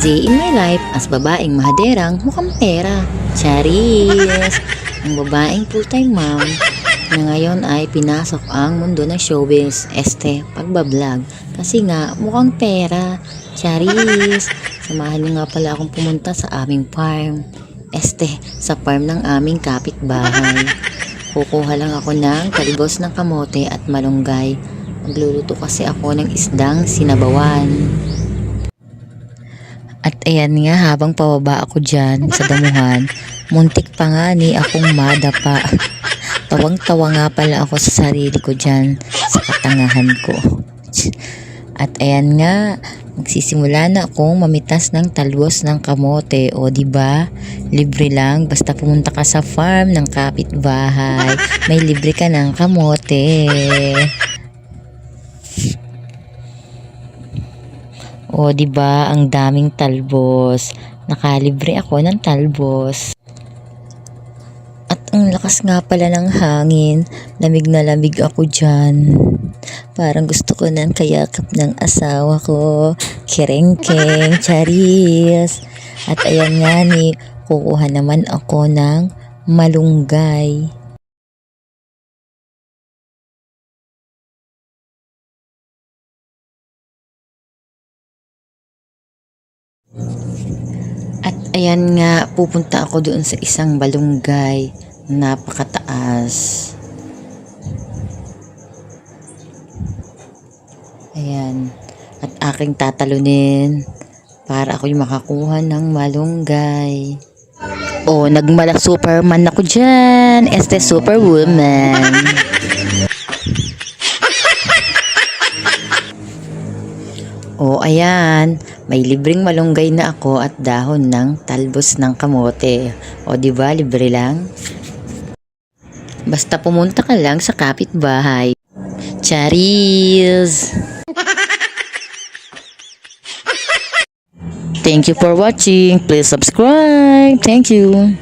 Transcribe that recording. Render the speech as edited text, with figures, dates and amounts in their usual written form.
day in my life as babaeng mahaderang mukhang pera. Charis! Ang babaeng full-time mom na ngayon ay pinasok ang mundo ng showbiz, pagbablog. Kasi nga mukhang pera. Charis! Samahan niyo nga pala akong pumunta sa aming farm. Sa farm ng aming kapitbahay. Kukuha lang ako ng talbos ng kamote at malunggay. Magluluto kasi ako ng isdang sinabawan. At ayan nga, habang pababa ako dyan sa damuhan, muntik pa nga ni akong madapa. Tawang-tawa nga pala ako sa sarili ko dyan sa katangahan ko. At ayan nga, magsisimula na akong mamitas ng talbos ng kamote. O diba, libre lang basta pumunta ka sa farm ng kapitbahay. May libre ka ng kamote. O diba, ang daming talbos. Nakalibre ako ng talbos. At ang lakas nga pala ng hangin. Lamig na lamig ako dyan. Parang gusto ko nang kayakap ng asawa ko. Kerengkeng, charis. At ayan nga ni, kukuha naman ako ng malunggay. At ayan nga, pupunta ako doon sa isang balunggay. Napakataas. Ayan. At aking tatalunin para ako yung makakuha ng malunggay. O, nagmala Superman ako dyan. Superwoman. O, ayan. May libreng malunggay na ako at dahon ng talbos ng kamote. O, diba, libre lang? Basta pumunta ka lang sa kapitbahay. Charis! Thank you for watching. Please subscribe. Thank you.